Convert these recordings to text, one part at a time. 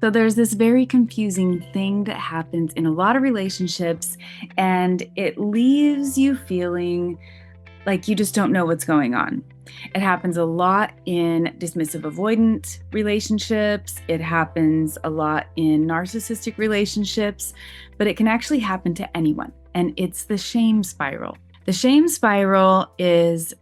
So there's this very confusing thing that happens in a lot of relationships, and it leaves you feeling like you just don't know what's going on. It happens a lot in dismissive avoidant relationships. It happens a lot in narcissistic relationships, but it can actually happen to anyone. And it's the shame spiral. The shame spiral is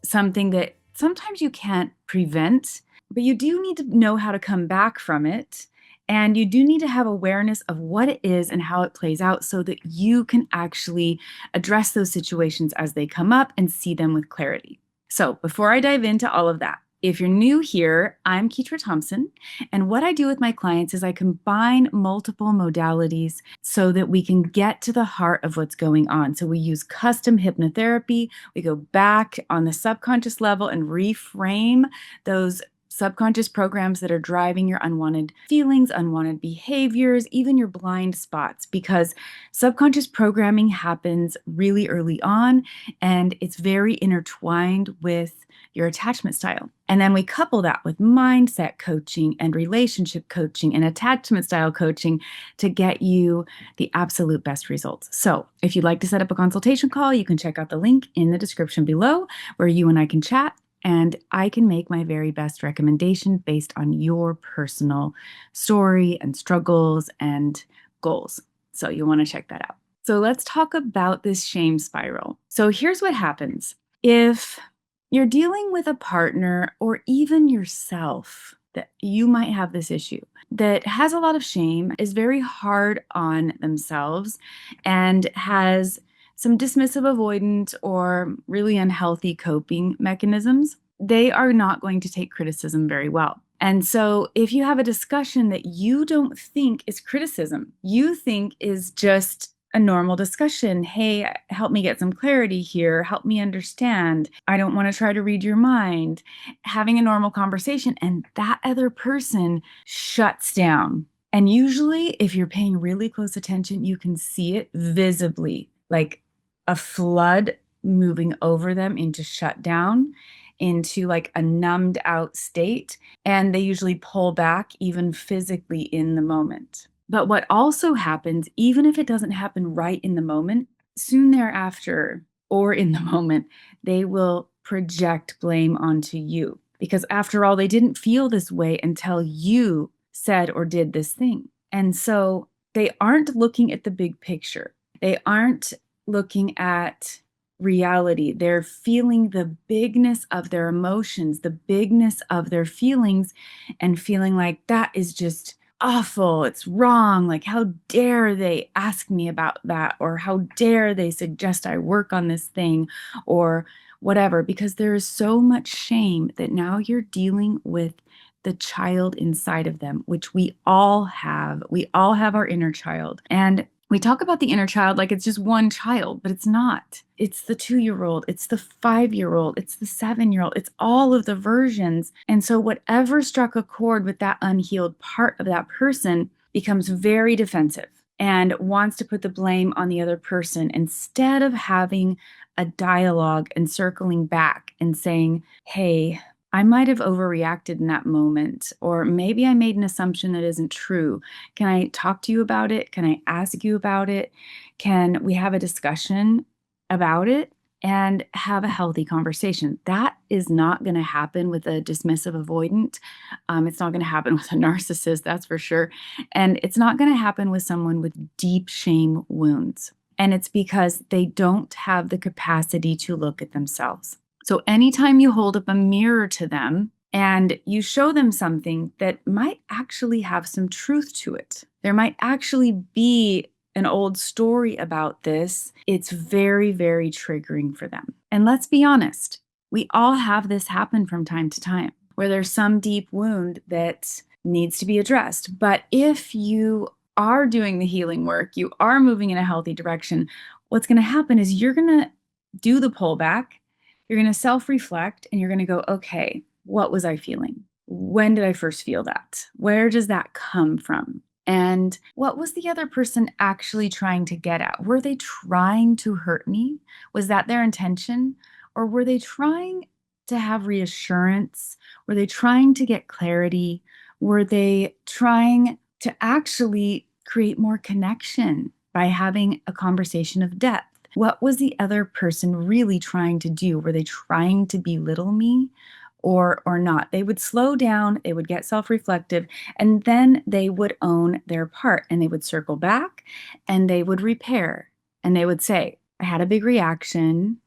something that sometimes you can't prevent, but you do need to know how to come back from it. And you do need to have awareness of what it is and how it plays out so that you can actually address those situations as they come up and see them with clarity. So, before I dive into all of that, if you're new here, I'm Ketra Thompson. And what I do with my clients is I combine multiple modalities so that we can get to the heart of what's going on. So, we use custom hypnotherapy. We go back on the subconscious level and reframe those subconscious programs that are driving your unwanted feelings, unwanted behaviors, even your blind spots, because subconscious programming happens really early on and it's very intertwined with your attachment style. And then we couple that with mindset coaching and relationship coaching and attachment style coaching to get you the absolute best results. So if you'd like to set up a consultation call, you can check out the link in the description below where you and I can chat. And I can make my very best recommendation based on your personal story and struggles and goals. So you'll want to check that out. So let's talk about this shame spiral. So here's what happens. If you're dealing with a partner or even yourself, that you might have this issue that has a lot of shame, is very hard on themselves, and has some dismissive avoidant or really unhealthy coping mechanisms, they are not going to take criticism very well. And so if you have a discussion that you don't think is criticism, you think is just a normal discussion, hey, help me get some clarity here, help me understand, I don't want to try to read your mind, having a normal conversation, and that other person shuts down. And usually, if you're paying really close attention, you can see it visibly, like a flood moving over them into shutdown, into like a numbed out state. And they usually pull back even physically in the moment. But what also happens, even if it doesn't happen right in the moment, soon thereafter or in the moment, they will project blame onto you. Because after all, they didn't feel this way until you said or did this thing. And so they aren't looking at the big picture. They aren't looking at reality. They're feeling the bigness of their emotions, the bigness of their feelings, and feeling like that is just awful. It's wrong. Like, how dare they ask me about that? Or how dare they suggest I work on this thing or whatever? Because there is so much shame that now you're dealing with the child inside of them, which we all have. We all have our inner child. And we talk about the inner child like it's just one child, but it's not. It's the 2-year-old, it's the 5-year-old, it's the 7-year-old, it's all of the versions. And so whatever struck a chord with that unhealed part of that person becomes very defensive and wants to put the blame on the other person instead of having a dialogue and circling back and saying, hey, I might have overreacted in that moment, or maybe I made an assumption that isn't true. Can I talk to you about it? Can I ask you about it? Can we have a discussion about it and have a healthy conversation? That is not going to happen with a dismissive avoidant. It's not going to happen with a narcissist, that's for sure. And it's not going to happen with someone with deep shame wounds. And it's because they don't have the capacity to look at themselves. So anytime you hold up a mirror to them and you show them something that might actually have some truth to it, there might actually be an old story about this, it's very, very triggering for them. And let's be honest, we all have this happen from time to time, where there's some deep wound that needs to be addressed. But if you are doing the healing work, you are moving in a healthy direction, what's going to happen is you're going to do the pullback. You're going to self-reflect and you're going to go, okay, what was I feeling? When did I first feel that? Where does that come from? And what was the other person actually trying to get at? Were they trying to hurt me? Was that their intention? Or were they trying to have reassurance? Were they trying to get clarity? Were they trying to actually create more connection by having a conversation of depth. What was the other person really trying to do? Were they trying to belittle me or not? They would slow down, they would get self-reflective, and then they would own their part and they would circle back and they would repair. And they would say, I had a big reaction.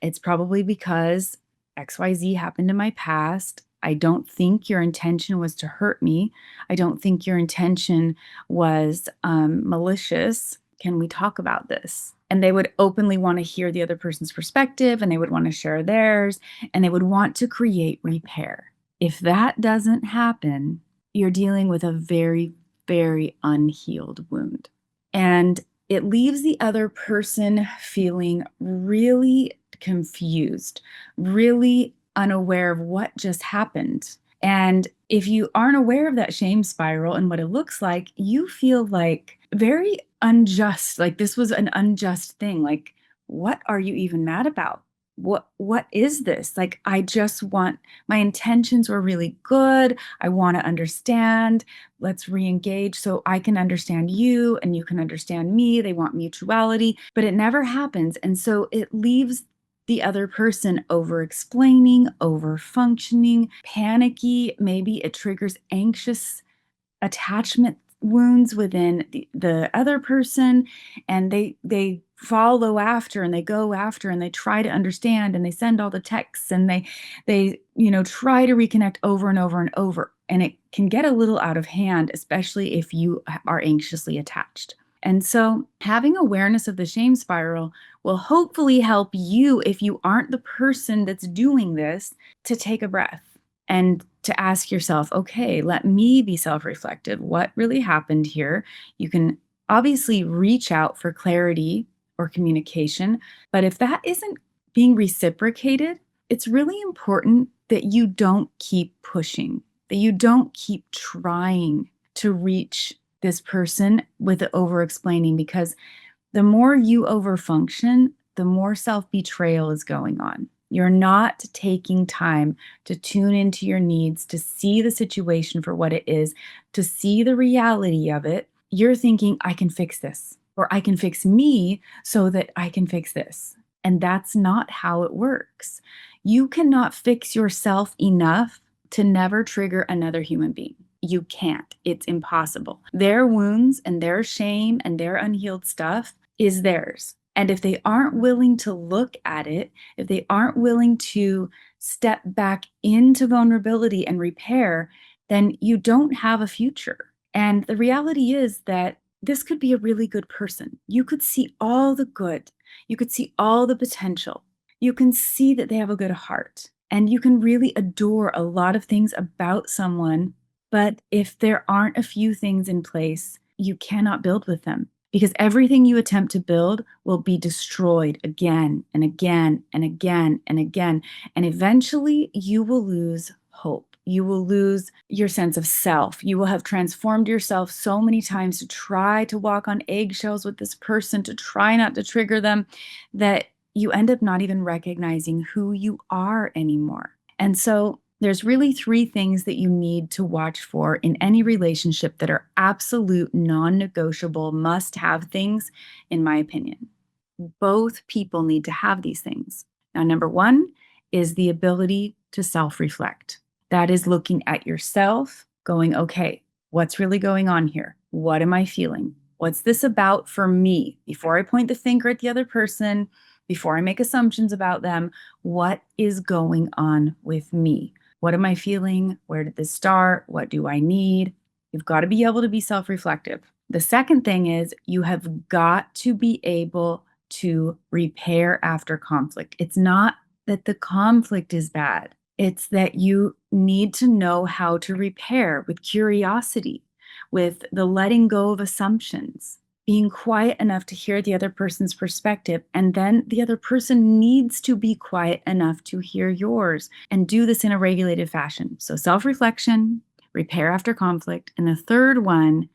It's probably because XYZ happened in my past. I don't think your intention was to hurt me. I don't think your intention was malicious. Can we talk about this? And they would openly want to hear the other person's perspective and they would want to share theirs and they would want to create repair. If that doesn't happen, you're dealing with a very, very unhealed wound. And it leaves the other person feeling really confused, really unaware of what just happened. And if you aren't aware of that shame spiral and what it looks like, you feel like very unjust, like this was an unjust thing. Like, what are you even mad about? What is this? Like, I just want, my intentions were really good. I want to understand. Let's re-engage so I can understand you and you can understand me. They want mutuality, but it never happens. And so it leaves the other person over explaining, over functioning, panicky. Maybe it triggers anxious attachment wounds within the other person, and they follow after and they go after and they try to understand and they send all the texts and they try to reconnect over and over and over, and it can get a little out of hand, especially if you are anxiously attached. And so having awareness of the shame spiral will hopefully help you, if you aren't the person that's doing this, to take a breath and to ask yourself, okay, let me be self-reflective. What really happened here? You can obviously reach out for clarity or communication, but if that isn't being reciprocated, it's really important that you don't keep pushing, that you don't keep trying to reach this person with the over-explaining, because the more you overfunction, the more self-betrayal is going on. You're not taking time to tune into your needs, to see the situation for what it is, to see the reality of it. You're thinking, I can fix this, or I can fix me so that I can fix this. And that's not how it works. You cannot fix yourself enough to never trigger another human being. You can't. It's impossible. Their wounds and their shame and their unhealed stuff is theirs. And if they aren't willing to look at it, if they aren't willing to step back into vulnerability and repair, then you don't have a future. And the reality is that this could be a really good person. You could see all the good. You could see all the potential. You can see that they have a good heart. And you can really adore a lot of things about someone. But if there aren't a few things in place, you cannot build with them, because everything you attempt to build will be destroyed again and again and again and again. And eventually you will lose hope. You will lose your sense of self. You will have transformed yourself so many times to try to walk on eggshells with this person, to try not to trigger them, that you end up not even recognizing who you are anymore. And so there's really three things that you need to watch for in any relationship that are absolute non-negotiable must-have things, in my opinion. Both people need to have these things. Now, number one is the ability to self-reflect. That is looking at yourself, going, okay, what's really going on here? What am I feeling? What's this about for me? Before I point the finger at the other person, before I make assumptions about them, what is going on with me? What am I feeling? Where did this start? What do I need? You've got to be able to be self-reflective. The second thing is you have got to be able to repair after conflict. It's not that the conflict is bad. It's that you need to know how to repair with curiosity, with the letting go of assumptions, being quiet enough to hear the other person's perspective. And then the other person needs to be quiet enough to hear yours, and do this in a regulated fashion. So self-reflection, repair after conflict. And the third one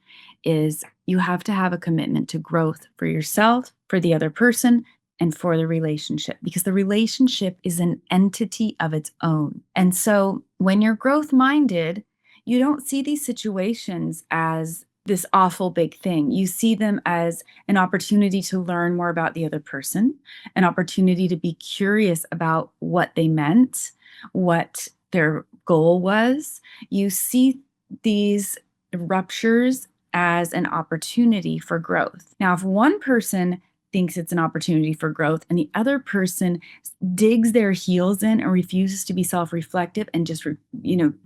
is you have to have a commitment to growth for yourself, for the other person, and for the relationship, because the relationship is an entity of its own. And so when you're growth minded, you don't see these situations as this awful big thing. You see them as an opportunity to learn more about the other person, an opportunity to be curious about what they meant, what their goal was. You see these ruptures as an opportunity for growth. Now, if one person thinks it's an opportunity for growth and the other person digs their heels in and refuses to be self-reflective and just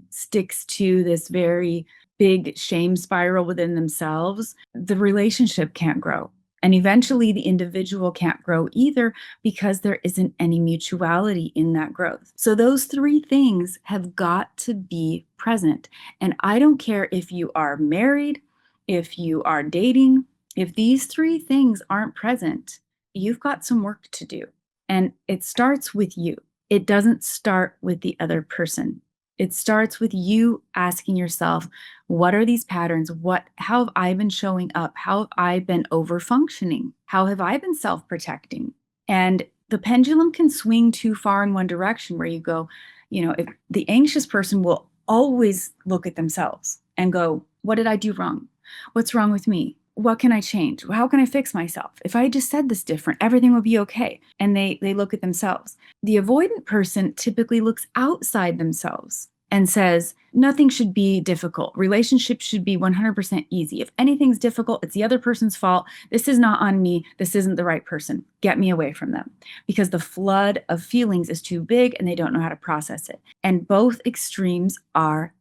sticks to this very big shame spiral within themselves, the relationship can't grow. And eventually the individual can't grow either because there isn't any mutuality in that growth. So those three things have got to be present. And I don't care if you are married, if you are dating, if these three things aren't present, you've got some work to do. And it starts with you. It doesn't start with the other person. It starts with you asking yourself, what are these patterns? How have I been showing up? How have I been over-functioning? How have I been self-protecting? And the pendulum can swing too far in one direction where you go, if the anxious person will always look at themselves and go, what did I do wrong? What's wrong with me? What can I change? How can I fix myself? If I just said this different, everything would be okay. And they look at themselves. The avoidant person typically looks outside themselves and says, nothing should be difficult. Relationships should be 100% easy. If anything's difficult, it's the other person's fault. This is not on me. This isn't the right person. Get me away from them. Because the flood of feelings is too big and they don't know how to process it. And both extremes are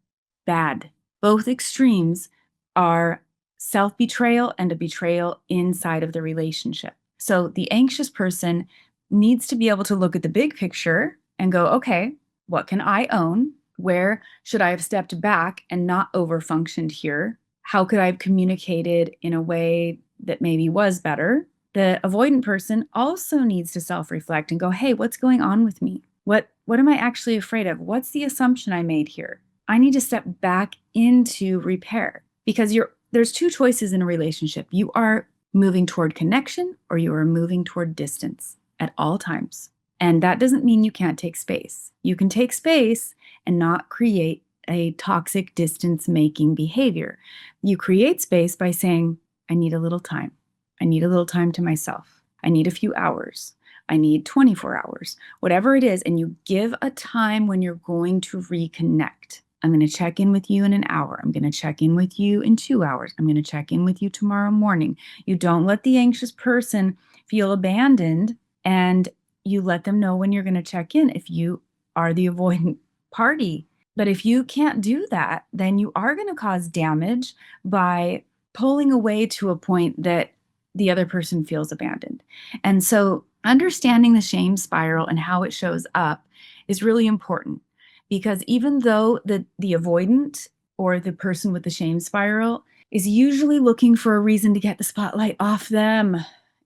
bad. Both extremes are self-betrayal and a betrayal inside of the relationship. So the anxious person needs to be able to look at the big picture and go, okay, what can I own? Where should I have stepped back and not over-functioned here? How could I have communicated in a way that maybe was better? The avoidant person also needs to self-reflect and go, hey, what's going on with me? What am I actually afraid of? What's the assumption I made here? I need to step back into repair because there's two choices in a relationship. You are moving toward connection or you are moving toward distance at all times. And that doesn't mean you can't take space. You can take space and not create a toxic distance-making behavior. You create space by saying, I need a little time. I need a little time to myself. I need a few hours. I need 24 hours, whatever it is. And you give a time when you're going to reconnect. I'm going to check in with you in an hour. I'm going to check in with you in 2 hours. I'm going to check in with you tomorrow morning. You don't let the anxious person feel abandoned, and you let them know when you're going to check in if you are the avoidant party. But if you can't do that, then you are going to cause damage by pulling away to a point that the other person feels abandoned. And so understanding the shame spiral and how it shows up is really important. Because even though the avoidant or the person with the shame spiral is usually looking for a reason to get the spotlight off them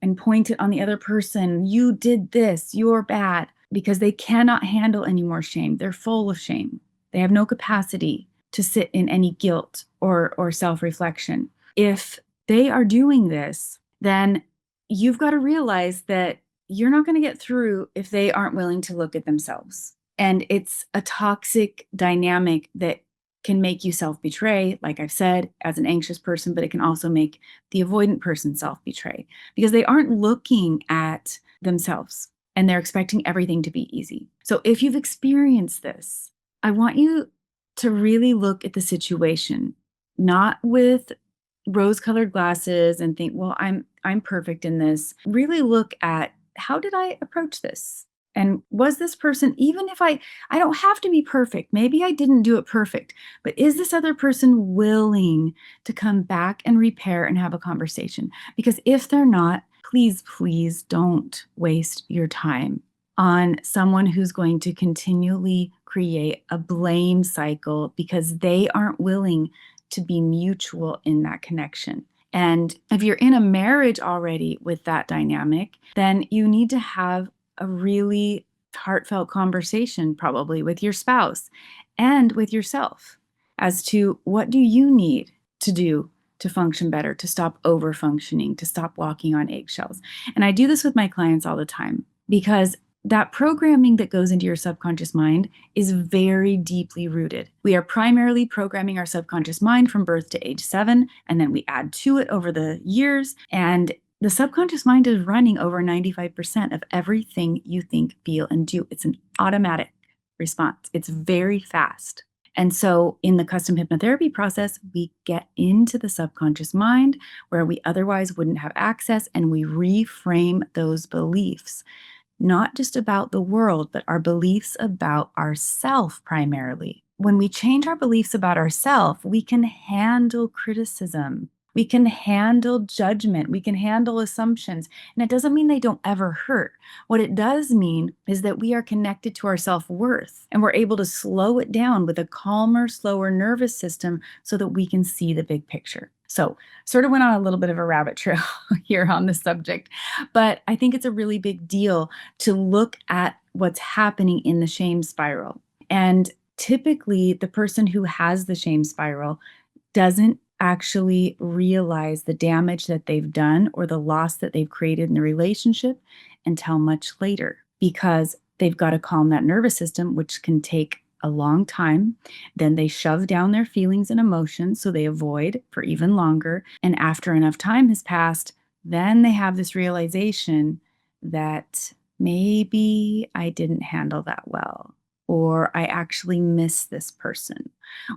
and point it on the other person, you did this, you're bad, because they cannot handle any more shame. They're full of shame. They have no capacity to sit in any guilt or self-reflection. If they are doing this, then you've got to realize that you're not going to get through if they aren't willing to look at themselves. And it's a toxic dynamic that can make you self-betray, like I've said, as an anxious person, but it can also make the avoidant person self-betray because they aren't looking at themselves and they're expecting everything to be easy. So if you've experienced this, I want you to really look at the situation, not with rose-colored glasses and think, well, I'm perfect in this. Really look at, how did I approach this? And was this person, even if I don't have to be perfect, maybe I didn't do it perfect, but is this other person willing to come back and repair and have a conversation? Because if they're not, please don't waste your time on someone who's going to continually create a blame cycle because they aren't willing to be mutual in that connection. And if you're in a marriage already with that dynamic, then you need to have a really heartfelt conversation probably with your spouse and with yourself as to what do you need to do to function better, to stop over functioning, to stop walking on eggshells. And I do this with my clients all the time because that programming that goes into your subconscious mind is very deeply rooted. We are primarily programming our subconscious mind from birth to age 7, and then we add to it over the years. And the subconscious mind is running over 95% of everything you think, feel, and do. It's an automatic response. It's very fast. And so in the custom hypnotherapy process, we get into the subconscious mind where we otherwise wouldn't have access, and we reframe those beliefs, not just about the world, but our beliefs about ourself primarily. When we change our beliefs about ourself, we can handle criticism. We can handle judgment. We can handle assumptions. And it doesn't mean they don't ever hurt. What it does mean is that we are connected to our self-worth, and we're able to slow it down with a calmer, slower nervous system so that we can see the big picture. So, sort of went on a little bit of a rabbit trail here on the subject, but I think it's a really big deal to look at what's happening in the shame spiral. And typically, the person who has the shame spiral doesn't actually realize the damage that they've done or the loss that they've created in the relationship until much later, because they've got to calm that nervous system, which can take a long time. Then they shove down their feelings and emotions, so they avoid for even longer. And after enough time has passed, then they have this realization that maybe I didn't handle that well, or I actually miss this person,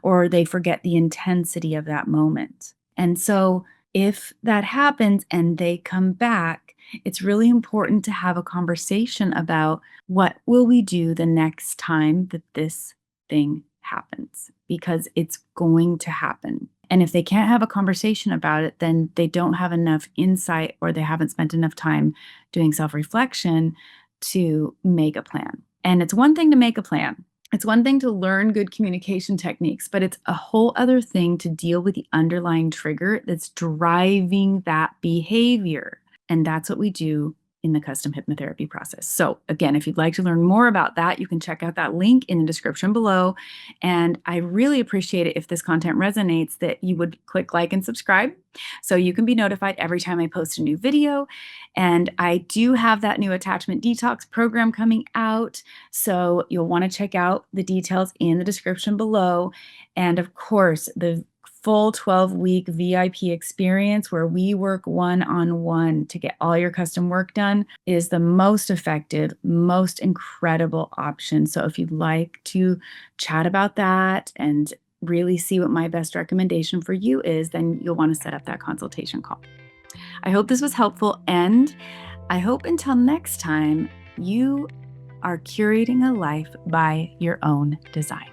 or they forget the intensity of that moment. And so if that happens and they come back, it's really important to have a conversation about what will we do the next time that this thing happens, because it's going to happen. And if they can't have a conversation about it, then they don't have enough insight, or they haven't spent enough time doing self-reflection to make a plan. And it's one thing to make a plan. It's one thing to learn good communication techniques, but it's a whole other thing to deal with the underlying trigger that's driving that behavior. And that's what we do in the custom hypnotherapy process. So again, if you'd like to learn more about that, you can check out that link in the description below. And I really appreciate it if this content resonates, that you would click like and subscribe so you can be notified every time I post a new video. And I do have that new attachment detox program coming out, so you'll want to check out the details in the description below. And of course, the full 12-week VIP experience where we work one-on-one to get all your custom work done is the most effective, most incredible option. So if you'd like to chat about that and really see what my best recommendation for you is, then you'll want to set up that consultation call. I hope this was helpful, and I hope until next time, you are curating a life by your own design.